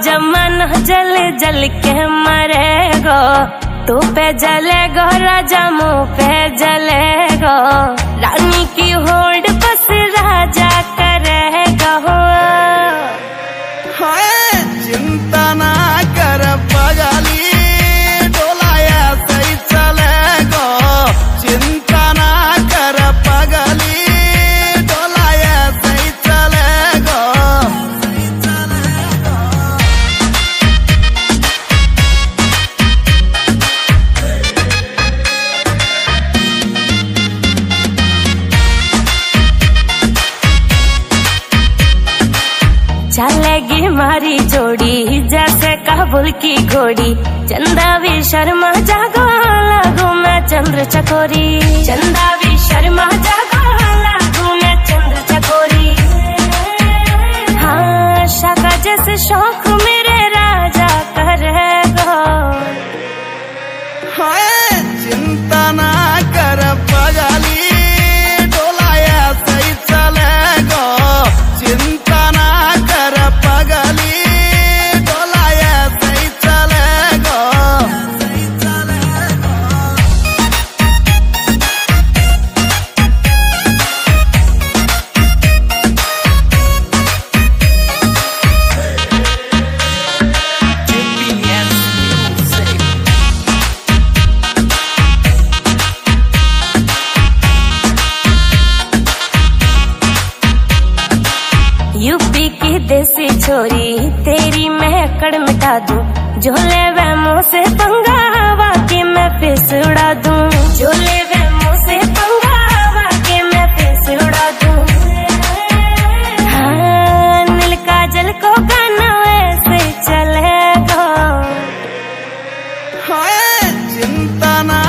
जमाना जल जल के मरेगो, तू पे जलेगो राजा मुँह पे जलेगो, रानी की होड़ बस राजा करेगा। चिंता ना कर पगली, डोलाया सही चलेगो, चिंता ना कर पगली, डोलाया सही चलेगो। चलेगी मारी जोड़ी जैसे काबुल की घोड़ी, चंदा भी शर्मा जागो लागू मैं चंद्र चकोरी, चंदा भी शर्मा जागो लागू मैं चंद्र चकोरी। हाँ शाका जैसे शौक मेरे राजा करेगो। चिंता ना कर पगली, डोलाया सही चलेगो, चिंता ना कर पगली, डोलाया सही चलेगो। यूपी की देसी छोरी तेरी मैं अकड़ मिटा दूं, जो ले वह मुँह से पंगा वाकई मैं फिस उड़ा दूं, जो ले वह मुँह से पंगा वाकई मैं फिस उड़ा दूं। हाँ नील काजल को गाना वैसे चलेगा। चिंता ना